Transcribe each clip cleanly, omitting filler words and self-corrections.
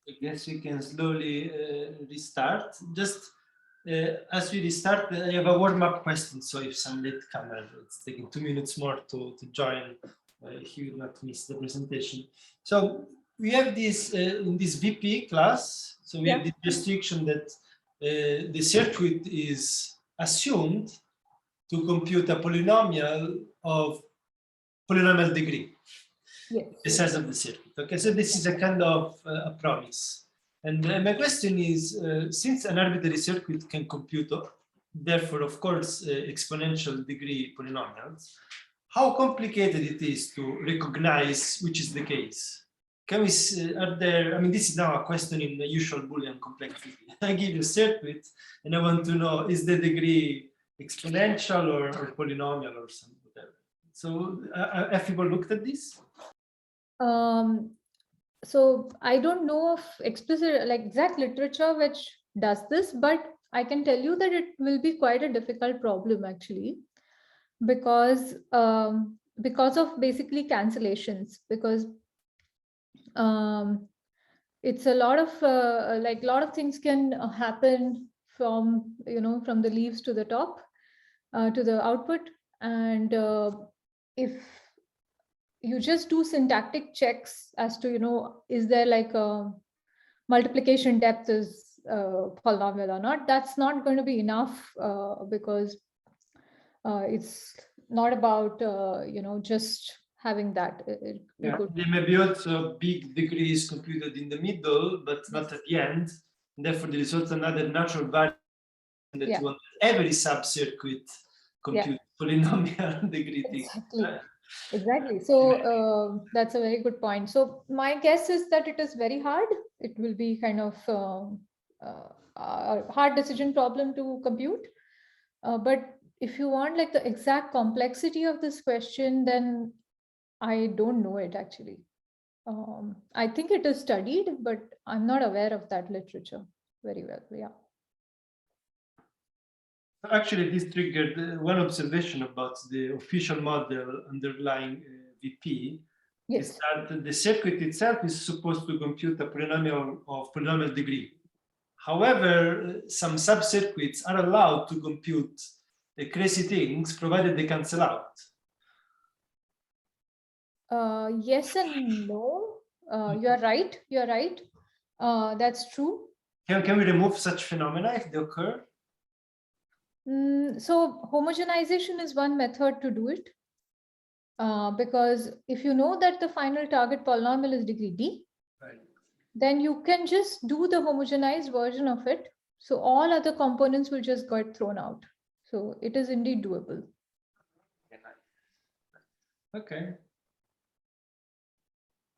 I guess we can slowly restart. Just as we restart, I have a warm-up question. So if some latecomer, it's taking 2 minutes more to join, he will not miss the presentation. So we have this in this VP class. So we have this restriction that the circuit is assumed to compute a polynomial of polynomial degree. Yes. The size of the circuit. Okay, so this is a kind of a promise. And my question is, since an arbitrary circuit can compute, therefore, of course, exponential degree polynomials, how complicated it is to recognize which is the case? Can we, are there, I mean, this is now a question in the usual Boolean complexity. I give you a circuit and I want to know, is the degree exponential or polynomial or something? So have people looked at this? So I don't know of explicit, like exact literature which does this, but I can tell you that it will be quite a difficult problem actually, because of basically cancellations, because it's a lot of like a lot of things can happen from, you know, from the leaves to the top to the output, and if you just do syntactic checks as to, you know, is there like a multiplication depth is polynomial or not, that's not going to be enough because it's not about, you know, just having that. There may be also big degrees computed in the middle, but not at the end. And therefore, there is also another natural variable that you want every subcircuit compute polynomial degree thing. Exactly. So that's a very good point. So my guess is that it is very hard. It will be kind of a hard decision problem to compute. But if you want like the exact complexity of this question, then I don't know it actually. I think it is studied, but I'm not aware of that literature very well. Yeah. Actually, this triggered one observation about the official model underlying VP. Yes. Is that the circuit itself is supposed to compute a polynomial of polynomial degree. However, some subcircuits are allowed to compute the crazy things provided they cancel out. Yes and no. You're right. You're right. That's true. Can we remove such phenomena if they occur? So homogenization is one method to do it. Because if you know that the final target polynomial is degree D, right, then you can just do the homogenized version of it. So all other components will just get thrown out. So it is indeed doable. Okay.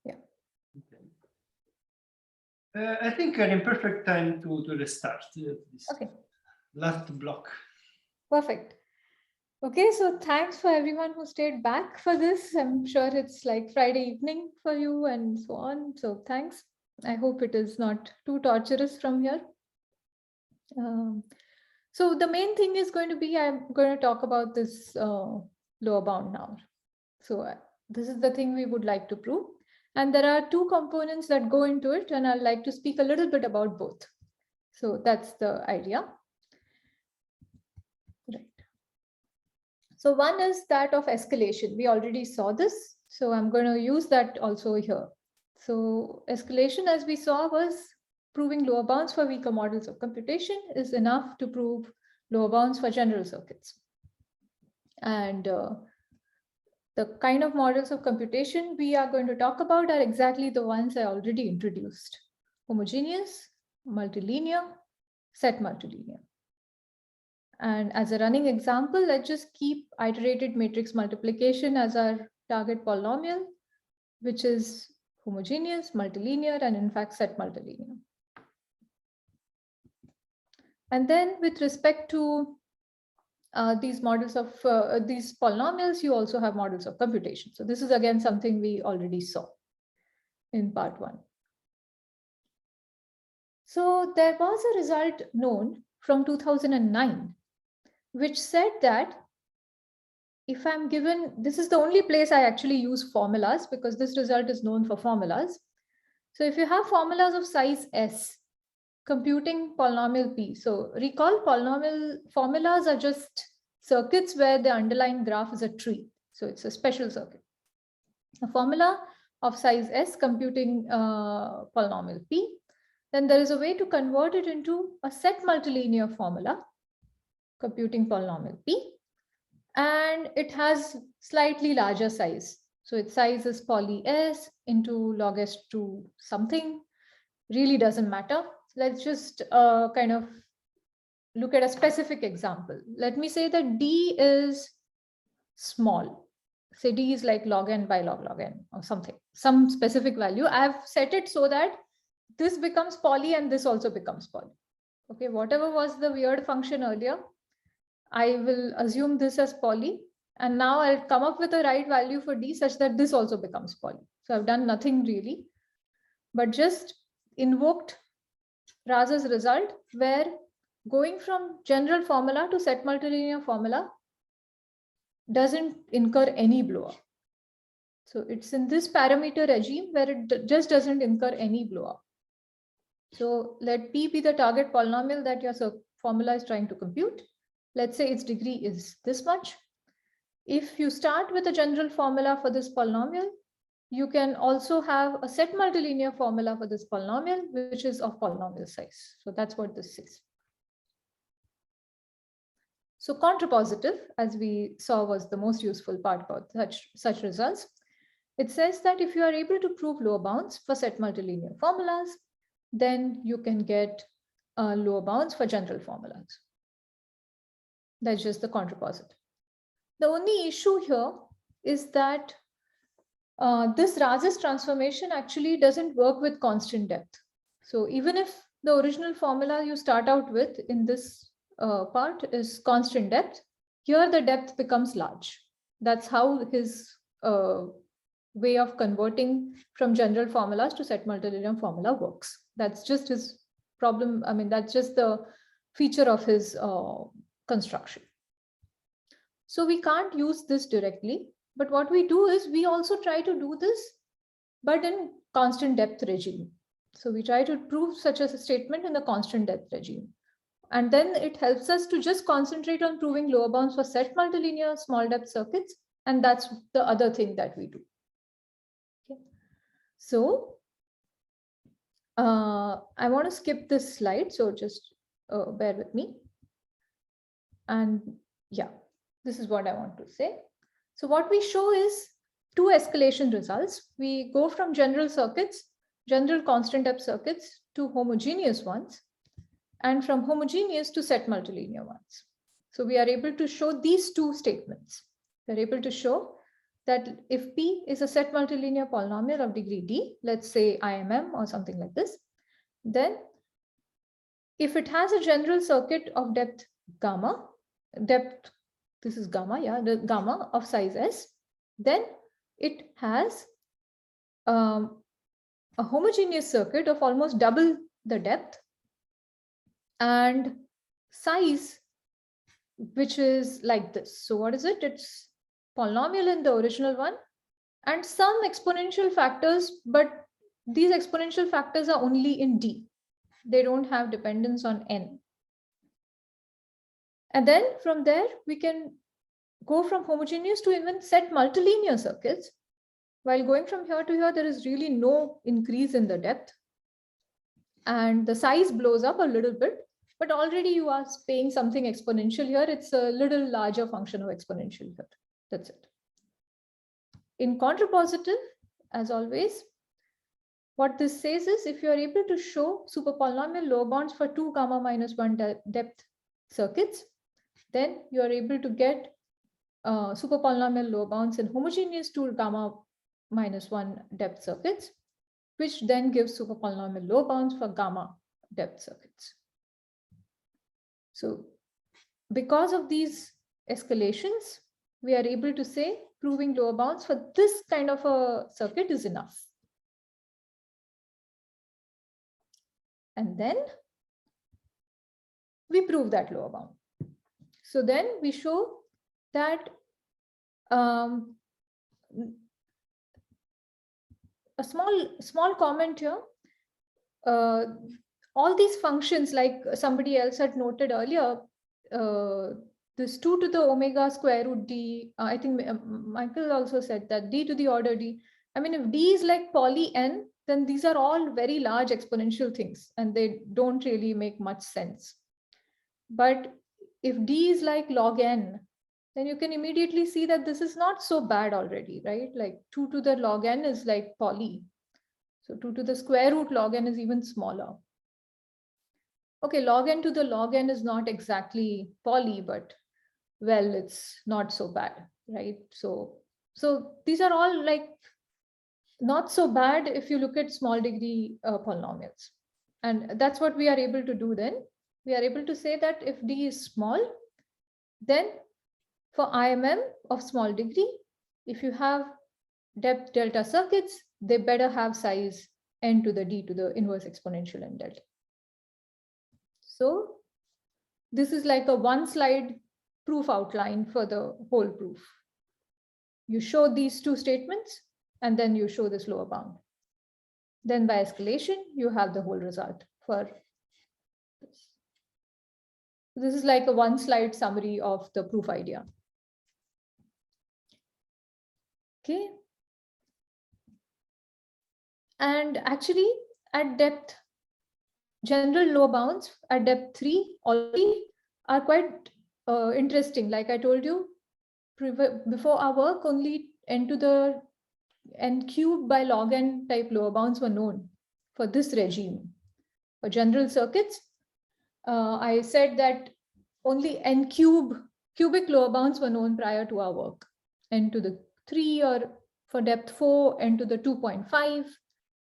Yeah. Okay. I think an imperfect time to restart this last block. Perfect. Okay, so thanks for everyone who stayed back for this. I'm sure it's like Friday evening for you and so on. So thanks. I hope it is not too torturous from here. So the main thing is going to be, I'm going to talk about this lower bound now. So this is the thing we would like to prove. And there are two components that go into it, and I'd like to speak a little bit about both. So that's the idea. Right. So one is that of escalation. We already saw this. So I'm going to use that also here. So escalation, as we saw, was proving lower bounds for weaker models of computation is enough to prove lower bounds for general circuits. And the kind of models of computation we are going to talk about are exactly the ones I already introduced: homogeneous, multilinear, set multilinear. And as a running example, let's just keep iterated matrix multiplication as our target polynomial, which is homogeneous, multilinear, and in fact set multilinear. And then with respect to these models of these polynomials, you also have models of computation. So this is again something we already saw in part one. So there was a result known from 2009, which said that if I'm given, this is the only place I actually use formulas because this result is known for formulas. So if you have formulas of size S, computing polynomial P. So recall polynomial formulas are just circuits where the underlying graph is a tree. So it's a special circuit. A formula of size S computing polynomial P. Then there is a way to convert it into a set multilinear formula computing polynomial P. And it has slightly larger size. So its size is poly S into log S2 something. Really doesn't matter. Let's just kind of look at a specific example. Let me say that D is small. Say D is like log n by log n or something, some specific value. I've set it so that this becomes poly and this also becomes poly. Okay, whatever was the weird function earlier, I will assume this as poly. And now I'll come up with a right value for D such that this also becomes poly. So I've done nothing really, but just invoked Raza's result, where going from general formula to set multilinear formula doesn't incur any blow up. So it's in this parameter regime where it just doesn't incur any blow up. So let P be the target polynomial that your formula is trying to compute. Let's say its degree is this much. If you start with a general formula for this polynomial, you can also have a set multilinear formula for this polynomial, which is of polynomial size. So that's what this is. So contrapositive, as we saw, was the most useful part about such results. It says that if you are able to prove lower bounds for set multilinear formulas, then you can get lower bounds for general formulas. That's just the contrapositive. The only issue here is that this Raza's transformation actually doesn't work with constant depth. So even if the original formula you start out with in this part is constant depth, here the depth becomes large. That's how his way of converting from general formulas to set multilinear formula works. That's just his problem. I mean, that's just the feature of his construction. So we can't use this directly. But what we do is we also try to do this, but in constant depth regime. So we try to prove such a statement in the constant depth regime. And then it helps us to just concentrate on proving lower bounds for set multilinear small depth circuits. And that's the other thing that we do. Okay. So I want to skip this slide. So just bear with me. And yeah, this is what I want to say. So what we show is two escalation results. We go from general circuits, general constant depth circuits, to homogeneous ones, and from homogeneous to set multilinear ones. So we are able to show these two statements. We're able to show that if P is a set multilinear polynomial of degree D, let's say IMM or something like this, then if it has a general circuit of depth gamma, this is gamma, yeah, the gamma of size S, then it has a homogeneous circuit of almost double the depth and size, which is like this. So what is it? It's polynomial in the original one and some exponential factors, but these exponential factors are only in D. They don't have dependence on N. And then from there, we can go from homogeneous to even set multilinear circuits. While going from here to here, there is really no increase in the depth. And the size blows up a little bit, but already you are paying something exponential here. It's a little larger function of exponential here. That's it. In contrapositive, as always, what this says is if you are able to show superpolynomial lower bounds for 2 gamma minus 1 depth circuits, then you are able to get superpolynomial lower bounds in homogeneous 2 gamma minus 1 depth circuits, which then gives superpolynomial lower bounds for gamma depth circuits. So because of these escalations, we are able to say proving lower bounds for this kind of a circuit is enough. And then we prove that lower bound. So then we show that a small comment here. All these functions, like somebody else had noted earlier, this 2 to the omega square root d, I think Michael also said that d to the order d. I mean, if d is like poly n, then these are all very large exponential things and they don't really make much sense. But if d is like log n, then you can immediately see that this is not so bad already, right? Like 2 to the log n is like poly. So 2 to the square root log n is even smaller. Okay, log n to the log n is not exactly poly, but well, it's not so bad, right? So these are all like not so bad if you look at small degree polynomials. And that's what we are able to do then. We are able to say that if d is small, then for IMM of small degree, if you have depth delta circuits, they better have size n to the d to the inverse exponential n delta. So this is like a one slide proof outline for the whole proof. You show these two statements and then you show this lower bound. Then by escalation, you have the whole result for this. This is like a one slide summary of the proof idea. Okay. And actually at depth, general low bounds at depth 3 already are quite interesting. Like I told you before our work, only n to the n cube by log n type lower bounds were known for this regime. For general circuits, I said that only n cubic lower bounds were known prior to our work. N to the 3, or for depth 4, n to the 2.5.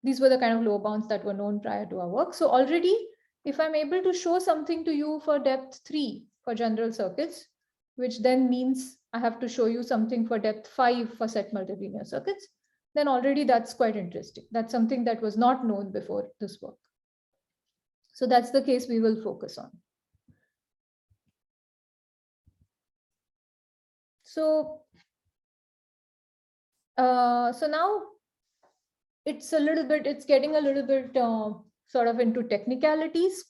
These were the kind of lower bounds that were known prior to our work. So already, if I'm able to show something to you for depth 3 for general circuits, which then means I have to show you something for depth 5 for set multilinear circuits, then already that's quite interesting. That's something that was not known before this work. So that's the case we will focus on. So now it's getting a little bit sort of into technicalities.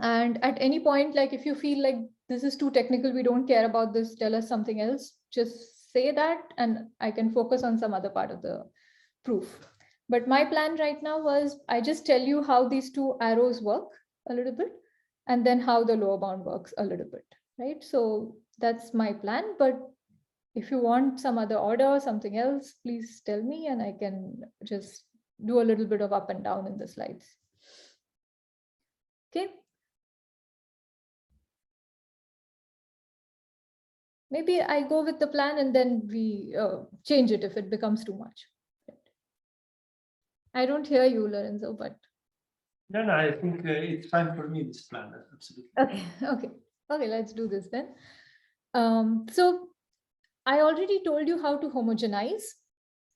And at any point, like if you feel like this is too technical, we don't care about this, tell us something else, just say that and I can focus on some other part of the proof. But my plan right now was I just tell you how these two arrows work a little bit and then how the lower bound works a little bit, right? So that's my plan. But if you want some other order, something else, please tell me and I can just do a little bit of up and down in the slides. Okay. Maybe I go with the plan and then we change it if it becomes too much. I don't hear you, Lorenzo, but. No, I think it's fine for me, this plan, absolutely. Okay, let's do this then. So I already told you how to homogenize,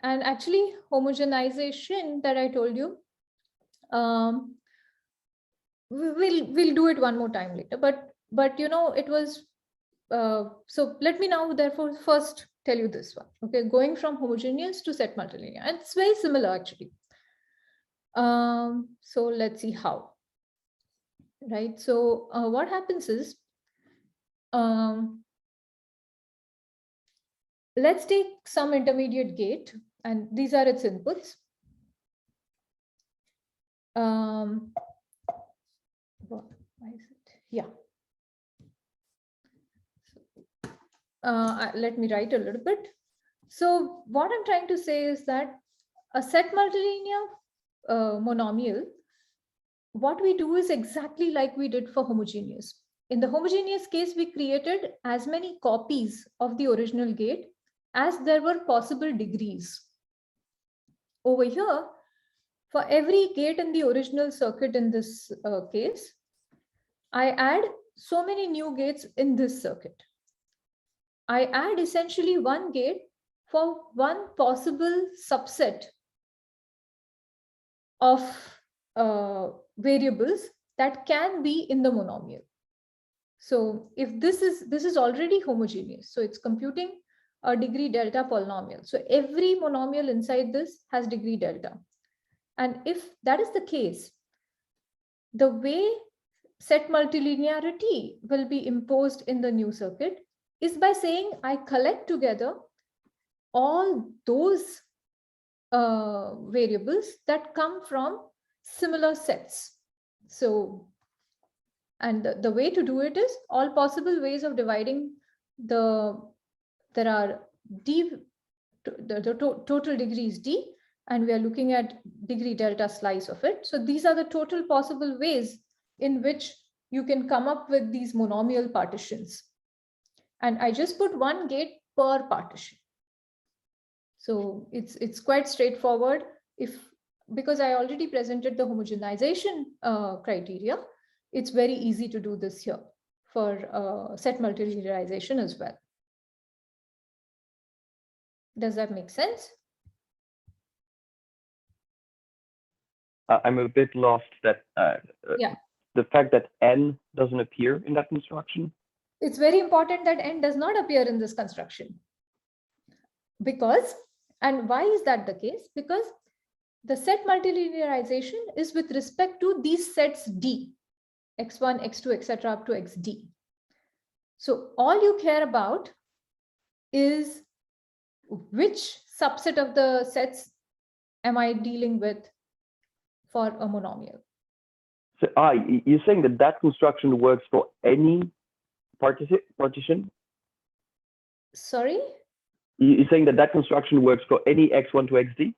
and actually homogenization that I told you, we'll do it one more time later, but you know, it was, so let me now therefore first tell you this one, okay, going from homogeneous to set multilinear, and it's very similar actually. So let's see how, right? So what happens is, let's take some intermediate gate and these are its inputs. Why is it? Yeah. Let me write a little bit. So what I'm trying to say is that a set multilinear monomial, what we do is exactly like we did for homogeneous. In the homogeneous case, we created as many copies of the original gate as there were possible degrees. Over here, for every gate in the original circuit in this case, I add so many new gates in this circuit. I add essentially one gate for one possible subset of variables that can be in the monomial. So if this is already homogeneous, so it's computing a degree delta polynomial. So every monomial inside this has degree delta. And if that is the case, the way set multilinearity will be imposed in the new circuit is by saying I collect together all those variables that come from similar sets. So, and the way to do it is all possible ways of dividing there are total degrees d, and we are looking at degree delta slice of it. So these are the total possible ways in which you can come up with these monomial partitions. And I just put one gate per partition. So it's quite straightforward. Because I already presented the homogenization criteria, it's very easy to do this here for set multilinearization as well. Does that make sense? I'm a bit lost that Yeah. The fact that n doesn't appear in that construction. It's very important that n does not appear in this construction. Because, and why is that the case? Because the set multilinearization is with respect to these sets D, x1, x2, etc. up to xd. So all you care about is which subset of the sets am I dealing with for a monomial. So you're saying that that construction works for any partition? Sorry? You're saying that that construction works for any x1 to xd?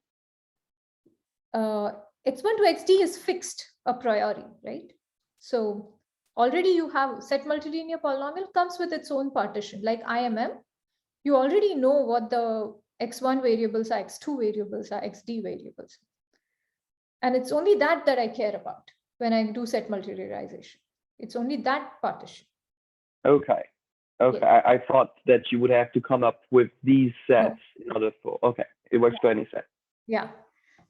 X1 to xd is fixed a priori, right? So already you have set multilinear polynomial comes with its own partition. Like IMM, you already know what the x1 variables are, x2 variables are, xd variables. And it's only that I care about when I do set multilinearization. It's only that partition. Okay. Okay. Yeah. I thought that you would have to come up with these sets in order for, okay, it works for any set. Yeah.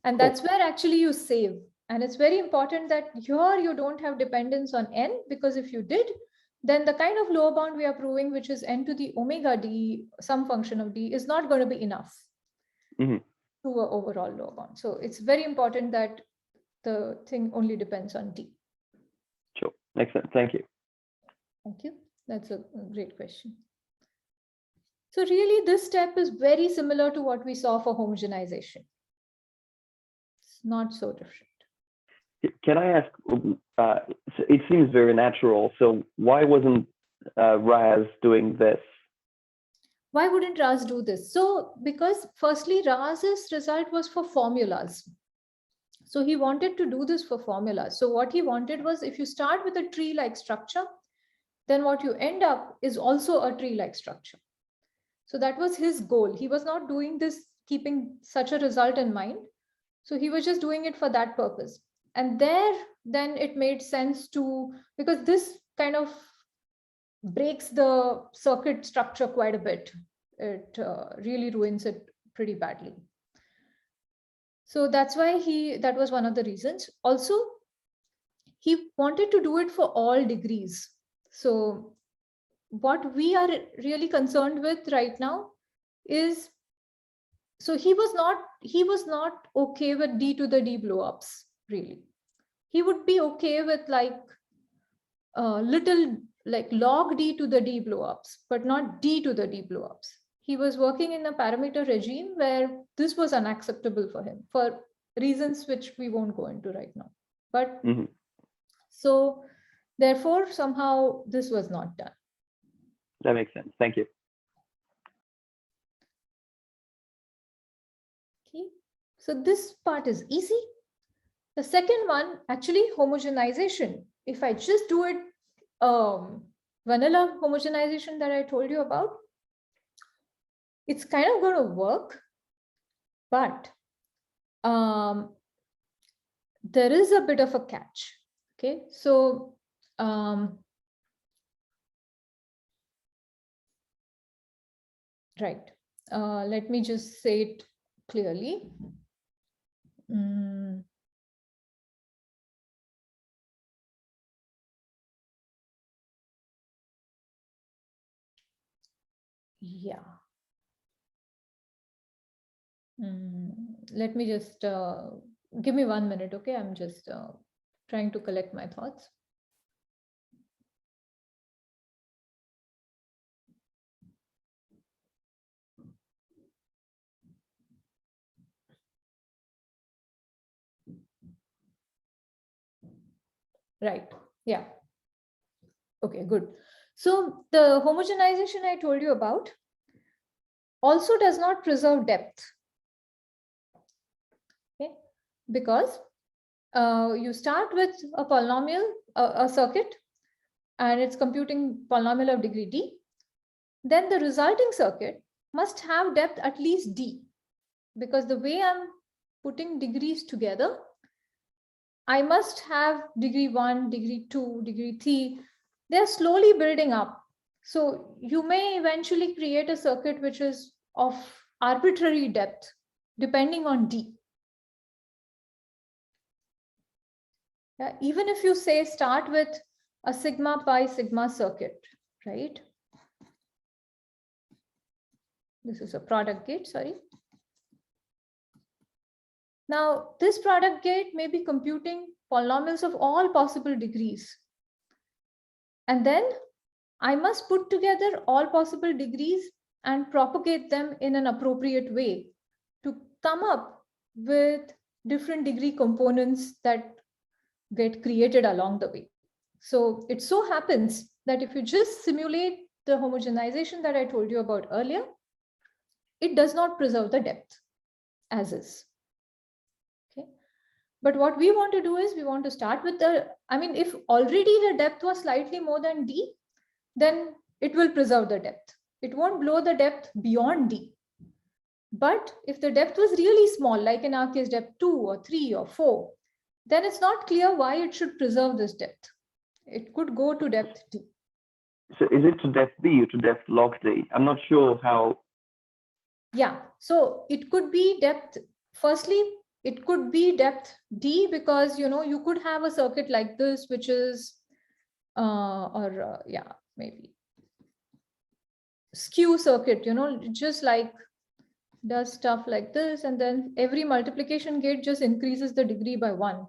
And Cool. that's where actually you save. And it's very important that here you don't have dependence on n, because if you did, then the kind of lower bound we are proving, which is n to the omega d, some function of d, is not going to be enough to an overall lower bound. So it's very important that the thing only depends on d. Sure. Makes sense. Thank you. Thank you. That's a great question. So really, this step is very similar to what we saw for homogenization. It's not so different. Can I ask, it seems very natural, so why wasn't Raz doing this? Why wouldn't Raz do this? So because firstly, Raz's result was for formulas. So he wanted to do this for formulas. So what he wanted was, if you start with a tree-like structure, then what you end up is also a tree-like structure. So that was his goal. He was not doing this keeping such a result in mind. So he was just doing it for that purpose. And then it made sense to, because this kind of breaks the circuit structure quite a bit. It really ruins it pretty badly. So that's why that was one of the reasons. Also, he wanted to do it for all degrees. So what we are really concerned with right now is, so he was not okay with d to the d blowups, really. He would be okay with like little like log d to the d blowups, but not d to the d blowups. He was working in a parameter regime where this was unacceptable for him for reasons which we won't go into right now. But so therefore, somehow this was not done. That makes sense. Thank you. Okay, so this part is easy. The second one, actually homogenization. If I just do it vanilla homogenization that I told you about, it's kind of going to work, but there is a bit of a catch. Okay, so right, let me just say it clearly. Yeah. Let me just give me 1 minute, okay? I'm just trying to collect my thoughts. Right. Yeah. Okay, good. So the homogenization I told you about also does not preserve depth. Okay, because you start with a polynomial, a circuit, and it's computing polynomial of degree d. Then the resulting circuit must have depth at least d, because the way I'm putting degrees together, I must have degree 1, degree 2, degree 3. They're slowly building up. So you may eventually create a circuit which is of arbitrary depth, depending on d. Yeah, even if you say start with a sigma pi sigma circuit, right? This is a product gate, sorry. Now, this product gate may be computing polynomials of all possible degrees. And then I must put together all possible degrees and propagate them in an appropriate way to come up with different degree components that get created along the way. So it so happens that if you just simulate the homogenization that I told you about earlier, it does not preserve the depth as is. Okay. But what we want to do is we want to start with the, I mean, if already the depth was slightly more than d, then it will preserve the depth. It won't blow the depth beyond d. But if the depth was really small, like in our case, depth 2 or 3 or 4, then it's not clear why it should preserve this depth. It could go to depth d. So is it to depth d or to depth log d? I'm not sure how. Yeah, so it could be depth. Firstly, it could be depth d because, you know, you could have a circuit like this, which is, yeah, maybe skew circuit, you know, just like does stuff like this, and then every multiplication gate just increases the degree by 1.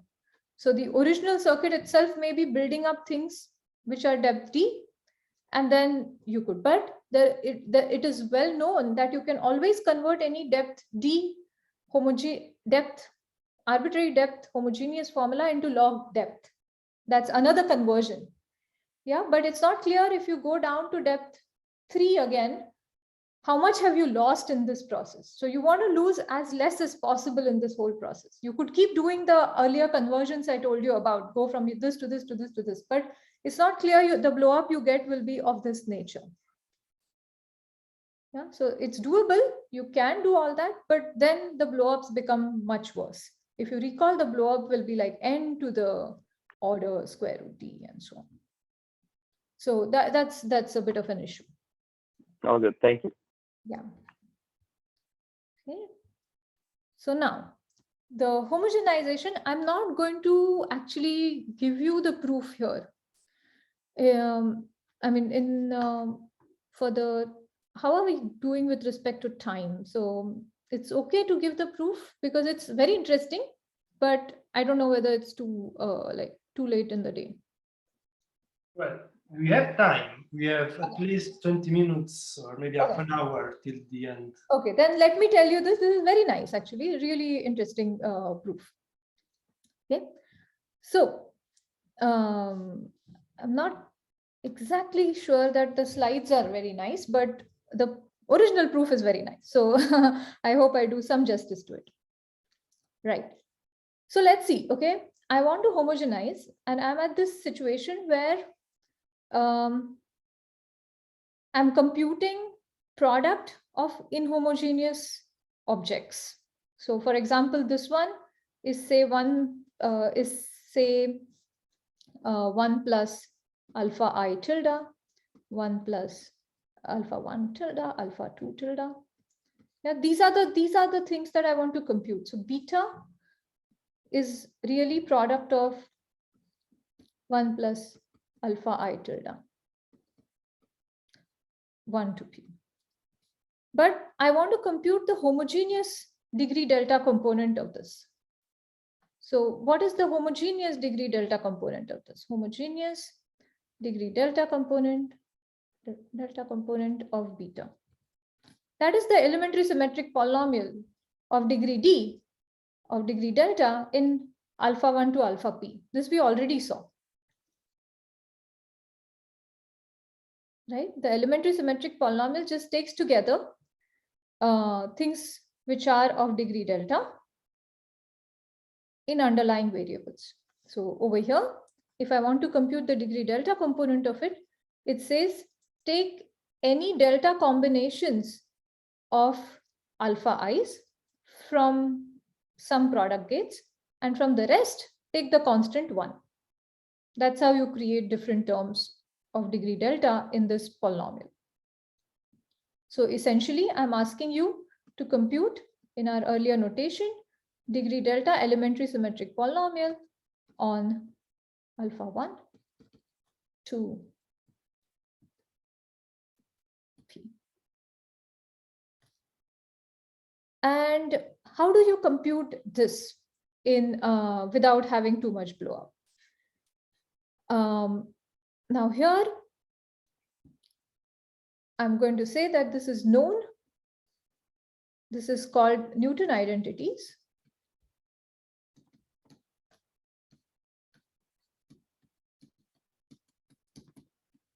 So the original circuit itself may be building up things which are depth d, and then you could, but it is well known that you can always convert any depth d arbitrary depth homogeneous formula into log depth. That's another conversion. Yeah, but it's not clear if you go down to depth 3 again, how much have you lost in this process? So you want to lose as less as possible in this whole process. You could keep doing the earlier conversions I told you about, go from this to this to this to this, but it's not clear the blow up you get will be of this nature. Yeah, so it's doable. You can do all that, but then the blow ups become much worse. If you recall, the blow up will be like n to the order square root d and so on. So that's a bit of an issue. Oh, good. Thank you. Yeah. Okay. So now the homogenization, I'm not going to actually give you the proof here. I mean, for the, how are we doing with respect to time? So it's okay to give the proof because it's very interesting, but I don't know whether it's too late in the day. Well, we have time. We have at least 20 minutes or maybe half an hour till the end. Okay, then let me tell you this. This is very nice, actually, really interesting proof. Okay, so I'm not exactly sure that the slides are very nice, but the original proof is very nice. So I hope I do some justice to it. Right. So let's see. Okay, I want to homogenize, and I'm at this situation where I'm computing product of inhomogeneous objects. So for example, this one is say 1 plus alpha I tilde, 1 plus alpha 1 tilde, alpha 2 tilde. Now these are the things that I want to compute. So beta is really product of 1 plus alpha I tilde, 1 to p. But I want to compute the homogeneous degree delta component of this. So what is the homogeneous degree delta component of this? Homogeneous degree delta component of beta. That is the elementary symmetric polynomial of degree D of degree delta in alpha 1 to alpha p. This we already saw. Right? The elementary symmetric polynomial just takes together things which are of degree delta in underlying variables. So over here, if I want to compute the degree delta component of it, it says take any delta combinations of alpha i's from some product gates, and from the rest, take the constant 1. That's how you create different terms of degree delta in this polynomial. So essentially, I'm asking you to compute in our earlier notation, degree delta elementary symmetric polynomial on alpha 1 to p. And how do you compute this in without having too much blow up? Now here, I'm going to say that this is known. This is called Newton identities.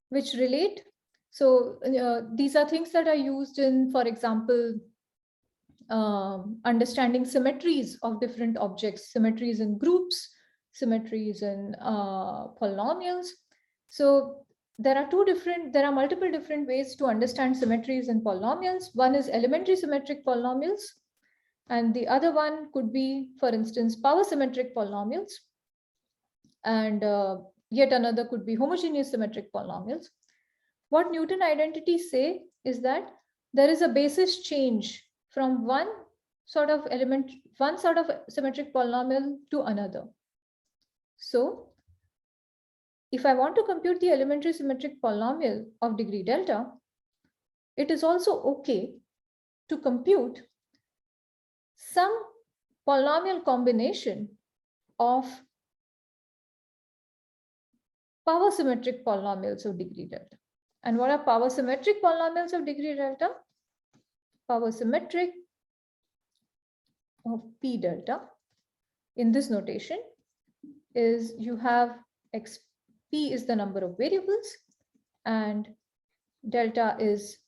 Which relate. So these are things that are used in, for example, understanding symmetries of different objects, symmetries in groups, symmetries in polynomials. So there are multiple different ways to understand symmetries in polynomials. One is elementary symmetric polynomials, and the other one could be, for instance, power symmetric polynomials. And yet another could be homogeneous symmetric polynomials. What Newton identities say is that there is a basis change from one sort of symmetric polynomial to another. So if I want to compute the elementary symmetric polynomial of degree delta, it is also okay to compute some polynomial combination of power symmetric polynomials of degree delta. And what are power symmetric polynomials of degree delta? Power symmetric of p delta in this notation is you have x, p is the number of variables and delta is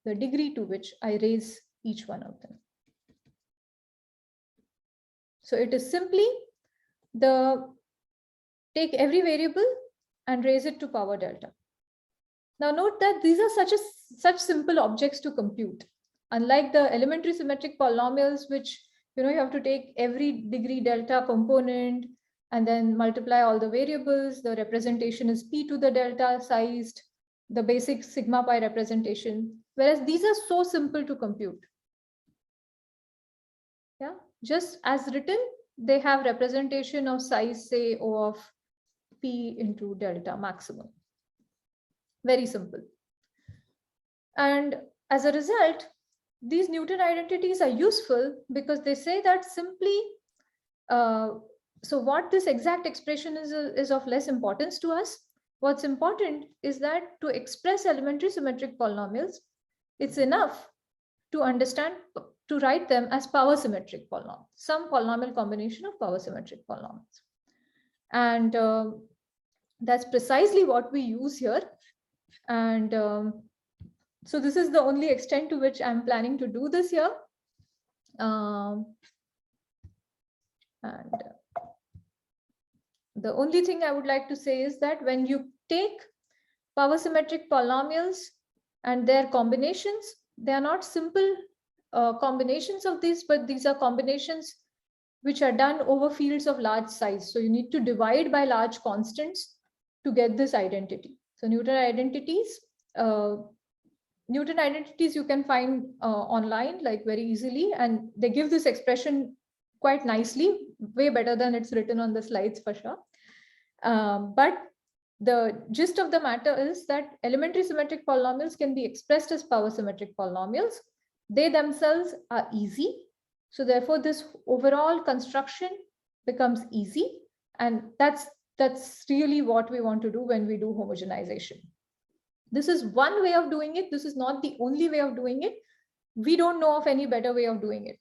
the degree to which I raise each one of them. So it is simply take every variable and raise it to power delta. Now note that these are such simple objects to compute. Unlike the elementary symmetric polynomials, which you have to take every degree delta component and then multiply all the variables. The representation is p to the delta sized, the basic sigma pi representation. Whereas these are so simple to compute. Yeah, just as written, they have representation of size, say, O of p into delta maximum. Very simple. And as a result, these Newton identities are useful because they say that simply, so what this exact expression is of less importance to us. What's important is that to express elementary symmetric polynomials, it's enough to understand, to write them as power symmetric polynomials, some polynomial combination of power symmetric polynomials. And that's precisely what we use here. And so this is the only extent to which I'm planning to do this here. And the only thing I would like to say is that when you take power symmetric polynomials and their combinations, they are not simple combinations of these, but these are combinations which are done over fields of large size. So you need to divide by large constants to get this identity. So Newton identities you can find online like very easily, and they give this expression quite nicely, way better than it's written on the slides for sure. But the gist of the matter is that elementary symmetric polynomials can be expressed as power symmetric polynomials. They themselves are easy So therefore, this overall construction becomes easy. And that's really what we want to do when we do homogenization. This is one way of doing it. This is not the only way of doing it. We don't know of any better way of doing it.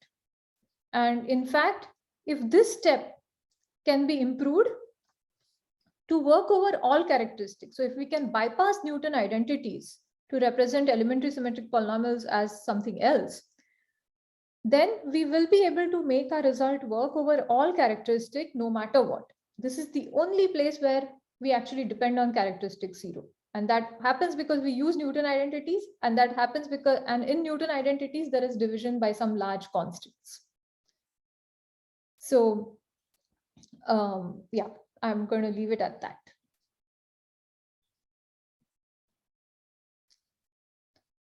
And in fact, if this step can be improved to work over all characteristics, so if we can bypass Newton identities to represent elementary symmetric polynomials as something else, then we will be able to make our result work over all characteristics no matter what. This is the only place where we actually depend on characteristic 0. And that happens because we use Newton identities, and that happens because, and in Newton identities, there is division by some large constants. So yeah, I'm going to leave it at that.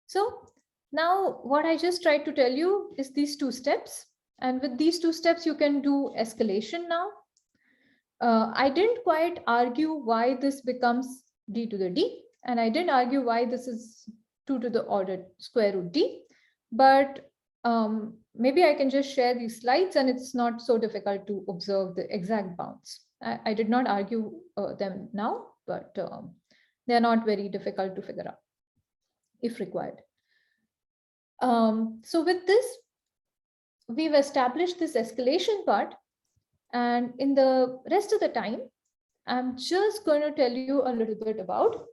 So now what I just tried to tell you is these 2 steps. And with these 2 steps, you can do escalation now. I didn't quite argue why this becomes d to the d, and I didn't argue why this is 2 to the order square root d, but maybe I can just share these slides and it's not so difficult to observe the exact bounds. I did not argue them now, but they're not very difficult to figure out if required. So with this, we've established this escalation part. And in the rest of the time, I'm just going to tell you a little bit about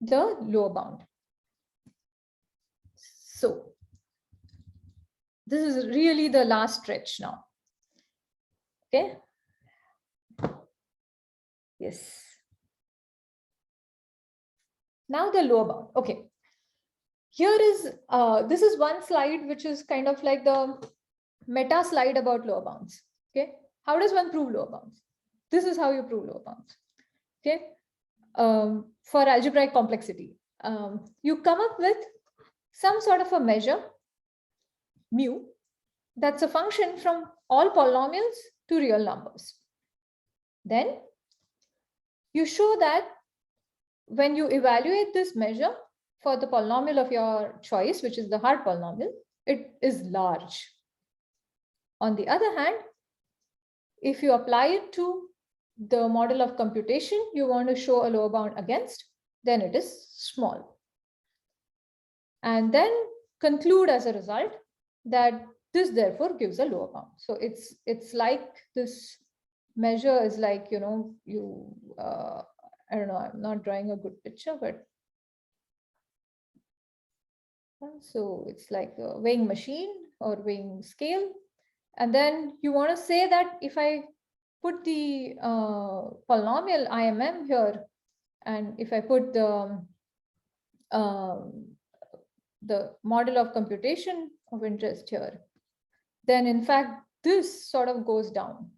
the lower bound. So this is really the last stretch now. Okay. Yes. Now the lower bound. Okay. Here is, this is one slide, which is kind of like the meta slide about lower bounds. Okay. How does one prove lower bounds? This is how you prove lower bounds. Okay. For algebraic complexity, you come up with some sort of a measure, mu, that's a function from all polynomials to real numbers. Then you show that when you evaluate this measure for the polynomial of your choice, which is the hard polynomial, it is large. On the other hand, if you apply it to the model of computation you want to show a lower bound against, then it is small. And then conclude as a result that this therefore gives a lower bound. So it's like this measure is like, you know, I don't know, I'm not drawing a good picture, but so it's like a weighing machine or weighing scale. And then you want to say that if I put the polynomial IMM here, and if I put the model of computation of interest here, then in fact, this sort of goes down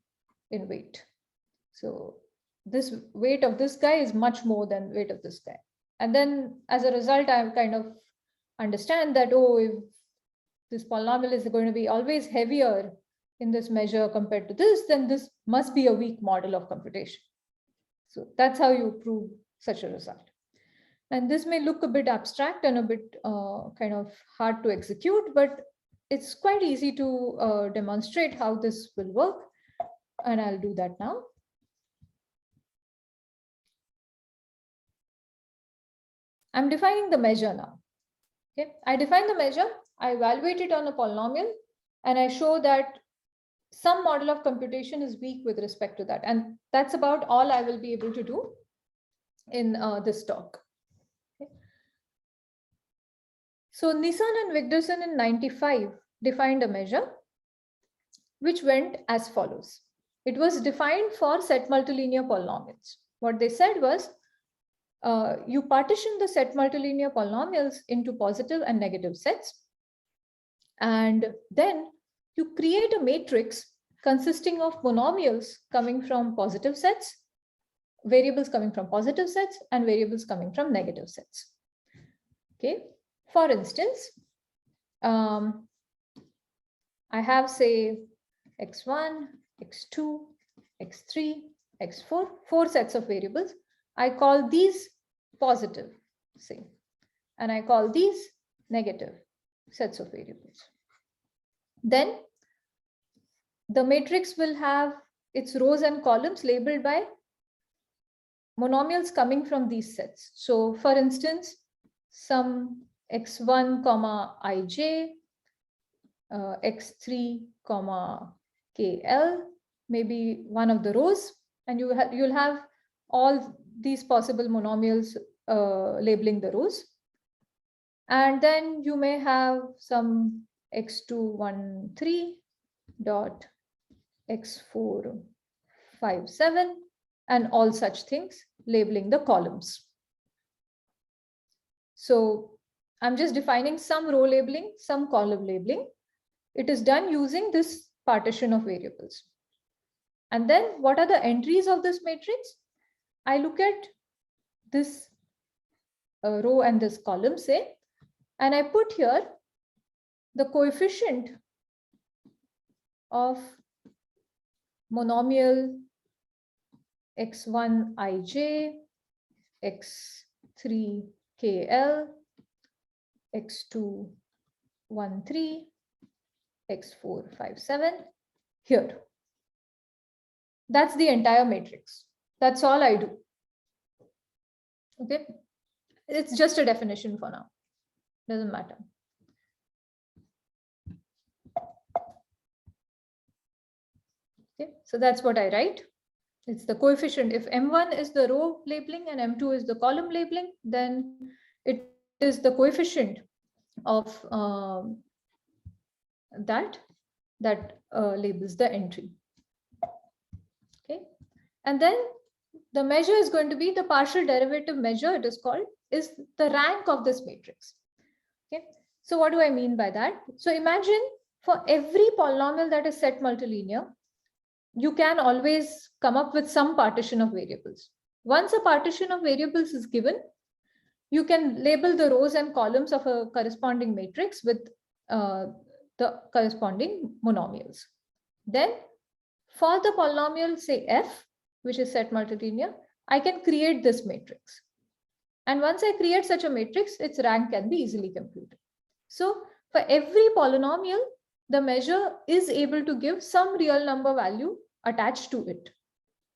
in weight. So this weight of this guy is much more than weight of this guy. And then as a result, I kind of understand that, oh, if this polynomial is going to be always heavier in this measure compared to this, then this must be a weak model of computation. So that's how you prove such a result. And this may look a bit abstract and a bit kind of hard to execute, but it's quite easy to demonstrate how this will work. And I'll do that now. I'm defining the measure now. Okay, I define the measure, I evaluate it on a polynomial, and I show that some model of computation is weak with respect to that. And that's about all I will be able to do in this talk. Okay. So Nissan and Wigderson in 95 defined a measure which went as follows. It was defined for set multilinear polynomials. What they said was, you partition the set multilinear polynomials into positive and negative sets. And then you create a matrix consisting of monomials coming from positive sets, variables coming from positive sets, and variables coming from negative sets. Okay. For instance, I have, say, x1, x2, x3, x4, 4 sets of variables. I call these positive, say, and I call these negative sets of variables. Then the matrix will have its rows and columns labeled by monomials coming from these sets. So for instance, some x1 comma ij, x3 comma kl, maybe one of the rows, and you'll have all these possible monomials labeling the rows. And then you may have some x213 dot x457 and all such things labeling the columns. So I'm just defining some row labeling, some column labeling. It is done using this partition of variables. And then what are the entries of this matrix? I look at this row and this column, say, and I put here the coefficient of monomial x1 ij, x3 kl, x2 13, x457 here. That's the entire matrix. That's all I do. Okay, it's just a definition for now. Doesn't matter. Okay, so that's what I write. It's the coefficient. If M1 is the row labeling and M2 is the column labeling, then it is the coefficient of that labels the entry. Okay, and then the measure is going to be the partial derivative measure, it is called, is the rank of this matrix. Okay, so what do I mean by that? So imagine for every polynomial that is set multilinear, you can always come up with some partition of variables. Once a partition of variables is given, you can label the rows and columns of a corresponding matrix with the corresponding monomials. Then for the polynomial, say f, which is set multilinear, I can create this matrix. And once I create such a matrix, its rank can be easily computed. So for every polynomial, the measure is able to give some real number value attached to it.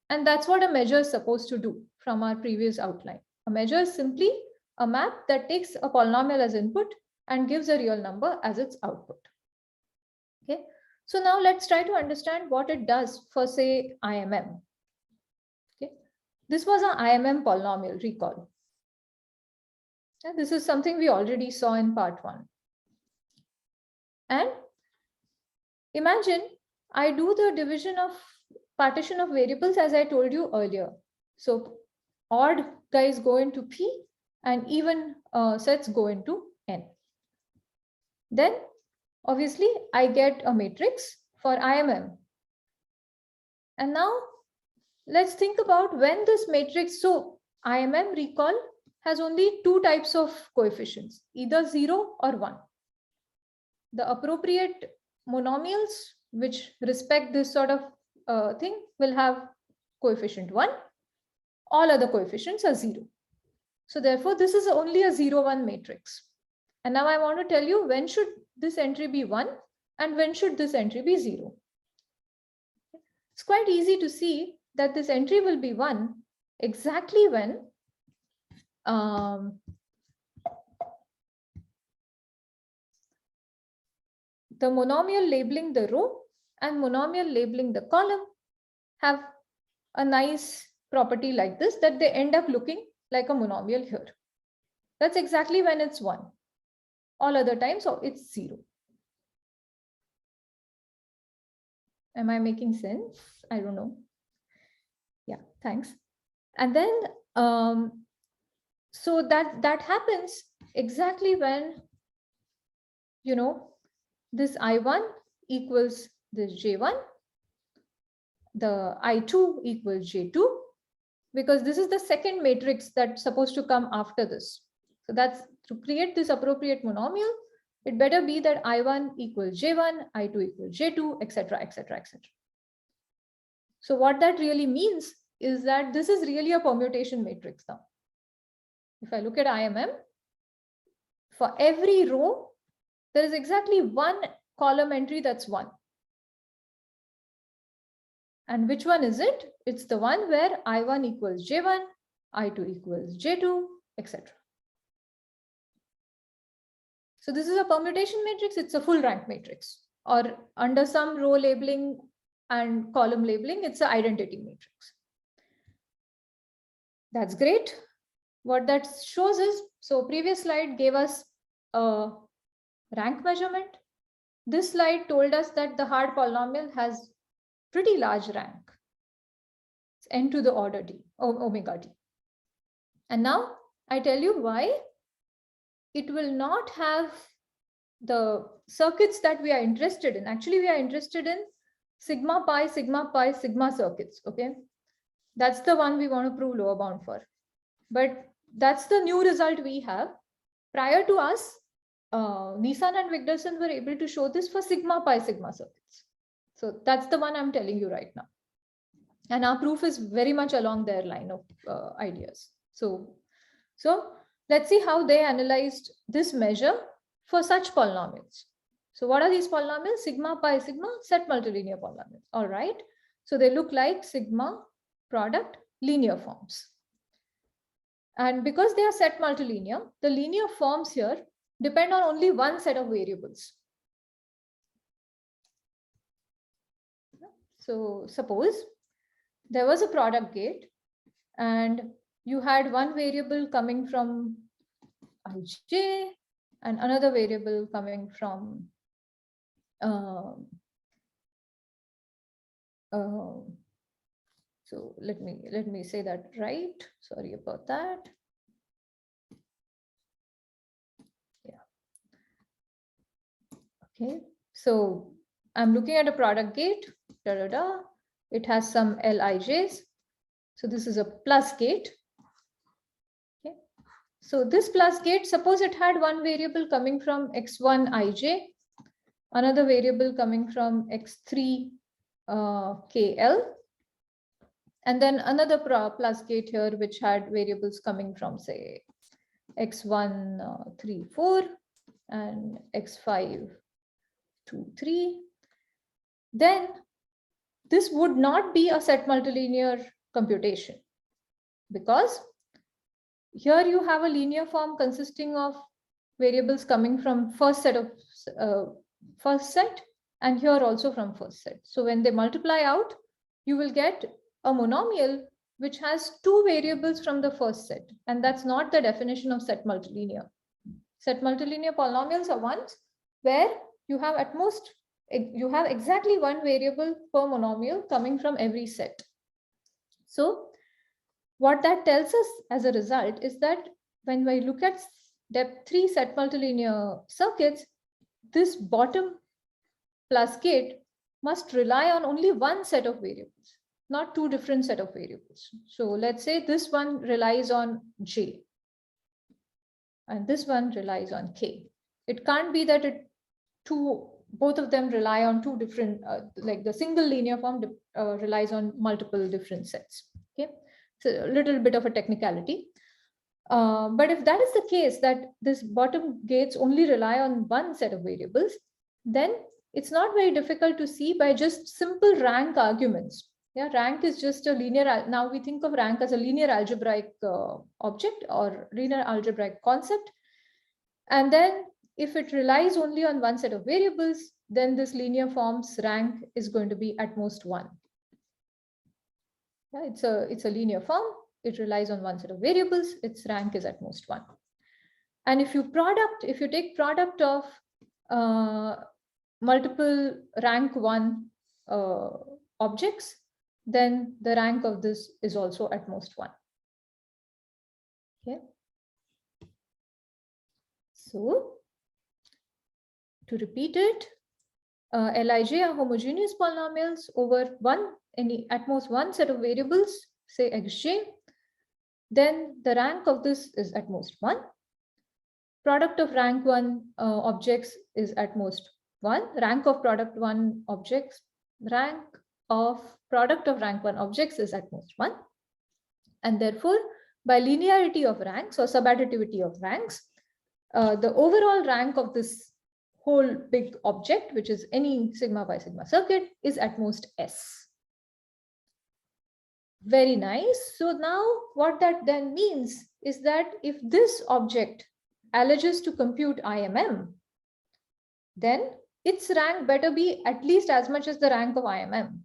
And that's what a measure is supposed to do from our previous outline. A measure is simply a map that takes a polynomial as input and gives a real number as its output. Okay, so now let's try to understand what it does for, say, IMM. Okay, this was an IMM polynomial, recall. And this is something we already saw in part 1. And imagine I do the division of partition of variables as I told you earlier. So odd guys go into P and even sets go into N. Then obviously I get a matrix for IMM. And now let's think about when this matrix, so IMM, recall, has only two types of coefficients, either 0 or 1. The appropriate monomials which respect this sort of thing will have coefficient 1. All other coefficients are 0. So therefore, this is only a 0, 1 matrix. And now I want to tell you when should this entry be 1 and when should this entry be 0. It's quite easy to see that this entry will be 1 exactly when the monomial labeling the row and monomial labeling the column have a nice property like this, that they end up looking like a monomial here. That's exactly when it's 1. All other times, so it's 0. Am I making sense? I don't know. Yeah, thanks. And then, so that happens exactly when, you know, this I1 equals this J1, the I2 equals J2, because this is the second matrix that's supposed to come after this. So that's to create this appropriate monomial, it better be that I1 equals J1, I2 equals J2, etc., etc., etc. So what that really means is that this is really a permutation matrix now. If I look at IMM, for every row, there is exactly one column entry that's 1. And which one is it? It's the one where I1 equals J1, I2 equals J2, etc. So this is a permutation matrix. It's a full rank matrix, or under some row labeling and column labeling, it's an identity matrix. That's great. What that shows is, so previous slide gave us a rank measurement. This slide told us that the hard polynomial has pretty large rank. It's n to the order d, omega d. And now I tell you why it will not have the circuits that we are interested in. Actually, we are interested in sigma pi, sigma pi, sigma circuits. Okay, that's the one we want to prove lower bound for. But that's the new result we have. Prior to us, Nissan and Wigderson were able to show this for sigma pi, sigma circuits. So that's the one I'm telling you right now. And our proof is very much along their line of ideas. So let's see how they analyzed this measure for such polynomials. So what are these polynomials? Sigma pi sigma set multilinear polynomials. All right. So they look like sigma product linear forms. And because they are set multilinear, the linear forms here depend on only one set of variables. So suppose there was a product gate and you had one variable coming from ij and another variable coming from so let me say that right. Sorry about that. Yeah. Okay. So I'm looking at a product gate. It has some Lij's. So this is a plus gate. Okay. So this plus gate, suppose it had one variable coming from x1 ij, another variable coming from x3 kl, and then another plus gate here which had variables coming from, say, x1 3 4 and x5 2 3. Then this would not be a set multilinear computation, because here you have a linear form consisting of variables coming from first set, and here also from first set. So when they multiply out, you will get a monomial which has two variables from the first set, and that's not the definition of set multilinear. Set multilinear polynomials are ones where you have at most, you have exactly one variable per monomial coming from every set. So what that tells us as a result is that when we look at depth 3 set multilinear circuits, this bottom plus gate must rely on only one set of variables, not two different set of variables. So let's say this one relies on J and this one relies on K. It can't be that both of them rely on two different, like the single linear form relies on multiple different sets. Okay, so a little bit of a technicality. But if that is the case, that this bottom gates only rely on one set of variables, then it's not very difficult to see by just simple rank arguments. Yeah, rank is just a linear. Now we think of rank as a linear algebraic object or linear algebraic concept. And then if it relies only on one set of variables, then this linear form's rank is going to be at most 1. Yeah, it's a linear form. It relies on one set of variables. Its rank is at most 1. And if you take product of multiple rank 1 objects, then the rank of this is also at most 1. Okay. So to repeat it, Lij are homogeneous polynomials over at most one set of variables, say xj. Then the rank of this is at most 1. Product of rank 1 objects is at most 1. Rank of product 1 objects, rank of product of rank 1 objects is at most 1. And therefore, by linearity of ranks or subadditivity of ranks, the overall rank of this whole big object, which is any sigma by sigma circuit, is at most S. Very nice. So now what that then means is that if this object alleges to compute IMM, then its rank better be at least as much as the rank of IMM.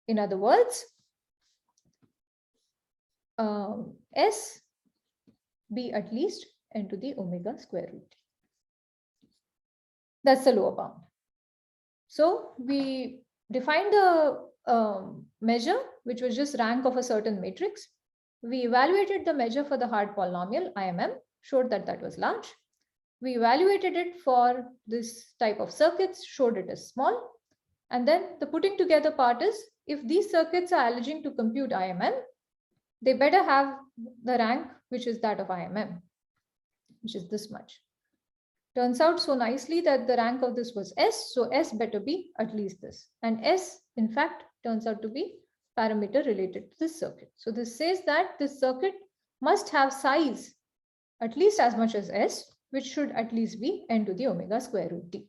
In other words, S be at least n to the omega square root. That's the lower bound. So we defined the measure, which was just rank of a certain matrix. We evaluated the measure for the hard polynomial IMM, showed that that was large. We evaluated it for this type of circuits, showed it as small. And then the putting together part is, if these circuits are alleging to compute IMM, they better have the rank, which is that of IMM, which is this much. Turns out so nicely that the rank of this was S, so S better be at least this. And S, in fact, turns out to be parameter related to this circuit. So this says that this circuit must have size at least as much as S, which should at least be n to the omega square root t.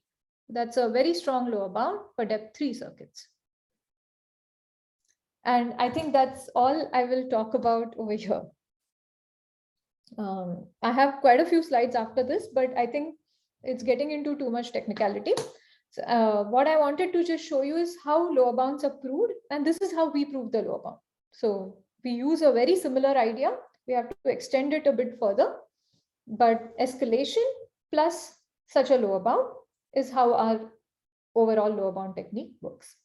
That's a very strong lower bound for depth 3 circuits. And I think that's all I will talk about over here. I have quite a few slides after this, but I think it's getting into too much technicality. So, what I wanted to just show you is how lower bounds are proved, and this is how we prove the lower bound. So we use a very similar idea. We have to extend it a bit further, but escalation plus such a lower bound is how our overall lower bound technique works.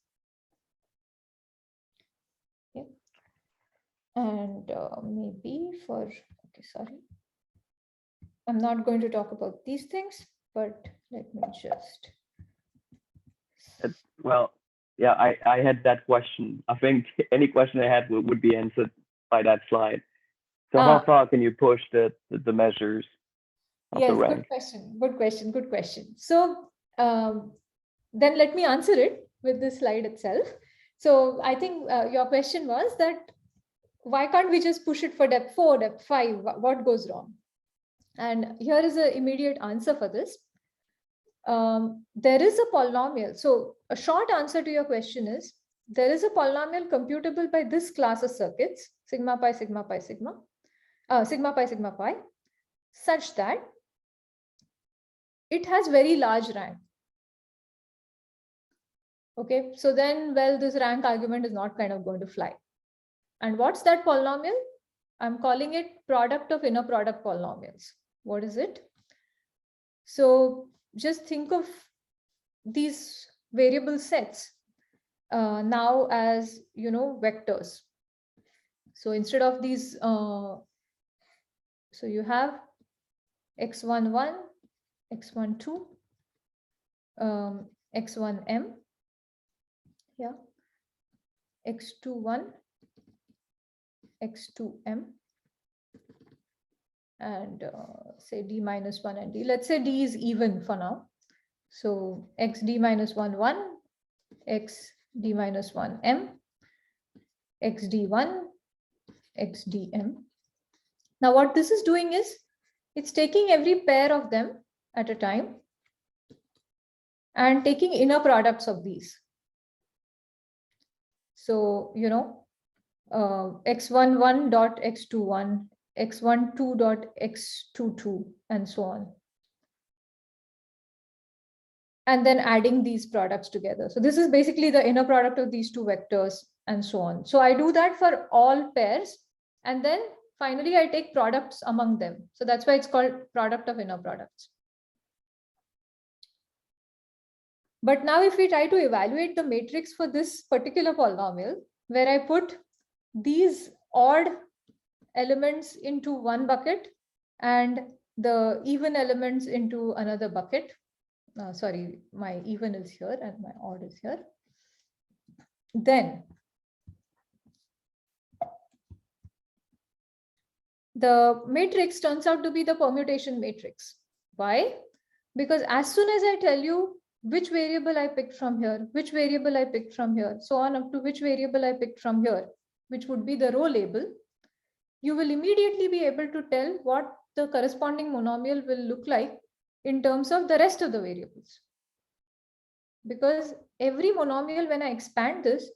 Okay. And maybe for, okay, sorry. I'm not going to talk about these things, but let me just. Well, yeah, I had that question. I think any question I had would be answered by that slide. So how far can you push the measures of the rank? Good question. Good question. Good question. So then let me answer it with this slide itself. So I think your question was that why can't we just push it for depth 4, depth 5? What goes wrong? And here is an immediate answer for this. There is a polynomial. So a short answer to your question is, there is a polynomial computable by this class of circuits, sigma pi, sigma pi, sigma, sigma pi, sigma pi, such that it has very large rank. Okay, so then, well, this rank argument is not kind of going to fly. And what's that polynomial? I'm calling it product of inner product polynomials. What is it? So just think of these variable sets now as, you know, vectors. So instead of these, so you have x11, x12, x1m, yeah, x21, x2m, and say d minus 1 and d. Let's say d is even for now. So x d minus 1, 1, x d minus 1 m, x d1, x dm. Now what this is doing is, it's taking every pair of them at a time and taking inner products of these. So, you know, x11 dot x21, x12 dot x22, and so on. And then adding these products together. So this is basically the inner product of these two vectors and so on. So I do that for all pairs. And then finally, I take products among them. So that's why it's called product of inner products. But now if we try to evaluate the matrix for this particular polynomial, where I put these odd elements into one bucket and the even elements into another bucket. Sorry, my even is here and my odd is here. Then the matrix turns out to be the permutation matrix. Why? Because as soon as I tell you which variable I picked from here, which variable I picked from here, so on up to which variable I picked from here, which would be the row label, you will immediately be able to tell what the corresponding monomial will look like in terms of the rest of the variables. Because every monomial, when I expand this,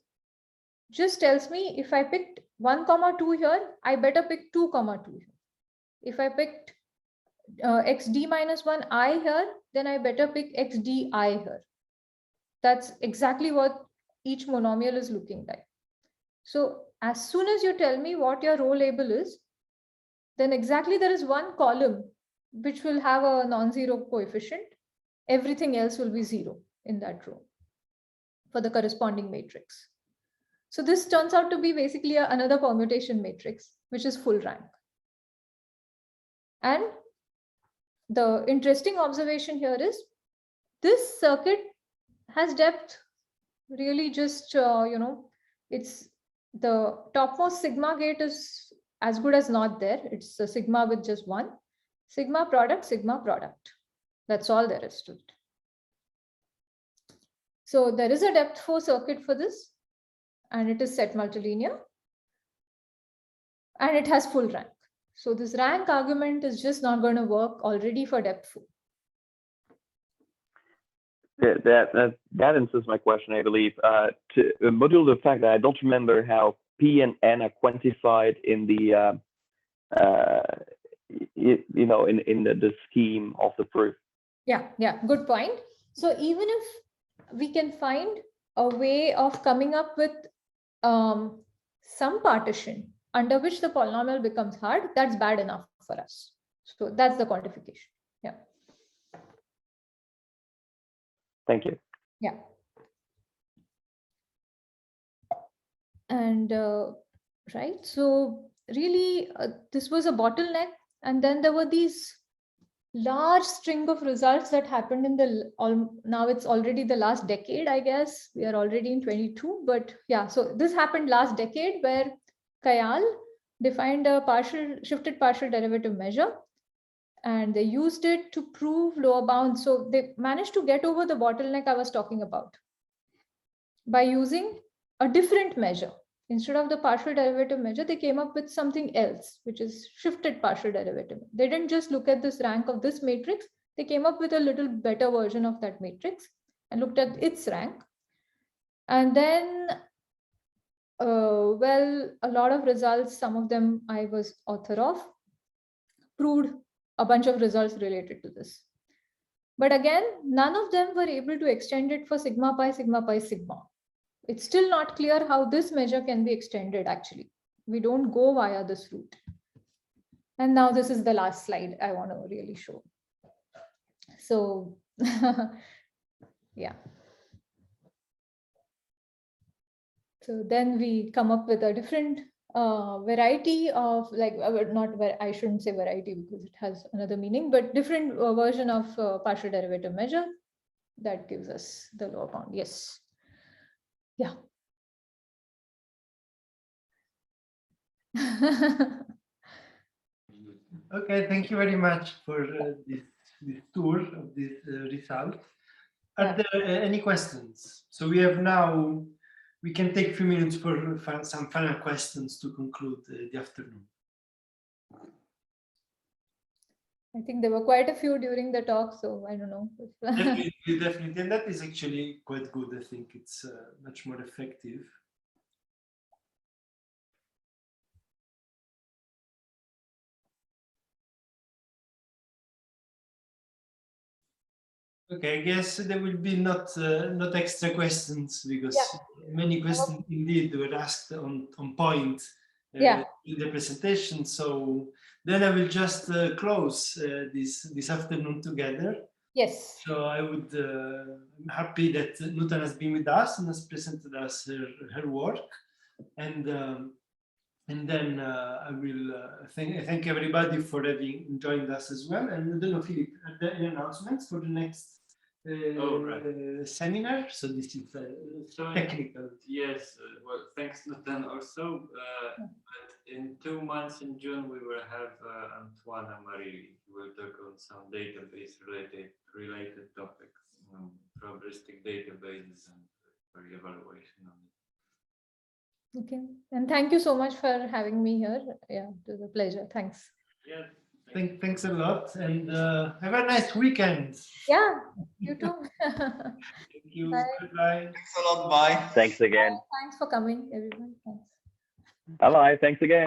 just tells me if I picked 1, 2 here, I better pick 2, 2 here. If I picked xd minus 1i here, then I better pick xdi here. That's exactly what each monomial is looking like. So as soon as you tell me what your row label is, then exactly there is one column which will have a non-zero coefficient. Everything else will be 0 in that row for the corresponding matrix. So this turns out to be basically another permutation matrix, which is full rank. And the interesting observation here is this circuit has depth really just, it's the topmost sigma gate is as good as not there. It's a sigma with just 1. Sigma product, sigma product. That's all there is to it. So there is a depth 4 circuit for this, and it is set multilinear, and it has full rank. So this rank argument is just not going to work already for depth 4. Yeah, that answers my question, I believe. To module the fact that I don't remember how P and N are quantified in the in the scheme of the proof. Yeah, good point. So even if we can find a way of coming up with some partition under which the polynomial becomes hard, that's bad enough for us. So that's the quantification. Yeah. Thank you. Yeah. And right, so really this was a bottleneck, and then there were these large string of results that happened in the now it's already the last decade, I guess. We are already in 22, but yeah, so this happened last decade where Kayal defined a shifted partial derivative measure, and they used it to prove lower bounds. So they managed to get over the bottleneck I was talking about by using a different measure. Instead of the partial derivative measure, they came up with something else, which is shifted partial derivative. They didn't just look at this rank of this matrix, they came up with a little better version of that matrix and looked at its rank. And then, well, a lot of results, some of them I was author of, proved a bunch of results related to this. But again, none of them were able to extend it for sigma pi, sigma pi, sigma. It's still not clear how this measure can be extended actually. We don't go via this route. And now this is the last slide I want to really show. So, yeah. So then we come up with a different variety of I shouldn't say variety because it has another meaning, but different version of partial derivative measure that gives us the lower bound. Yes. Yeah. Okay, thank you very much for this tour of this result. Are there any questions? So we have now, we can take a few minutes for some final questions to conclude the afternoon. I think there were quite a few during the talk, so I don't know. Definitely, and that is actually quite good. I think it's much more effective. Okay, I guess there will be not extra questions because many questions indeed were asked on point in the presentation. So then I will just close this afternoon together. Yes. So I'm happy that Nutan has been with us and has presented us her work, and then I will thank everybody for having joined us as well. And I don't know, Philip, are there any announcements for the next seminar? So this is technical. Yes, well, thanks, Nutan, also. But in 2 months in June, we will have Antoine and Marie. We will talk on some database related topics, probabilistic databases and for evaluation on it. Okay, and thank you so much for having me here. Yeah, it was a pleasure. Thanks. Yeah, Thanks a lot, and have a nice weekend. Yeah, you too. Thank you. Bye. Bye. Thanks a lot. Bye. Thanks again. Thanks for coming, everyone. Thanks. Bye bye. Thanks again.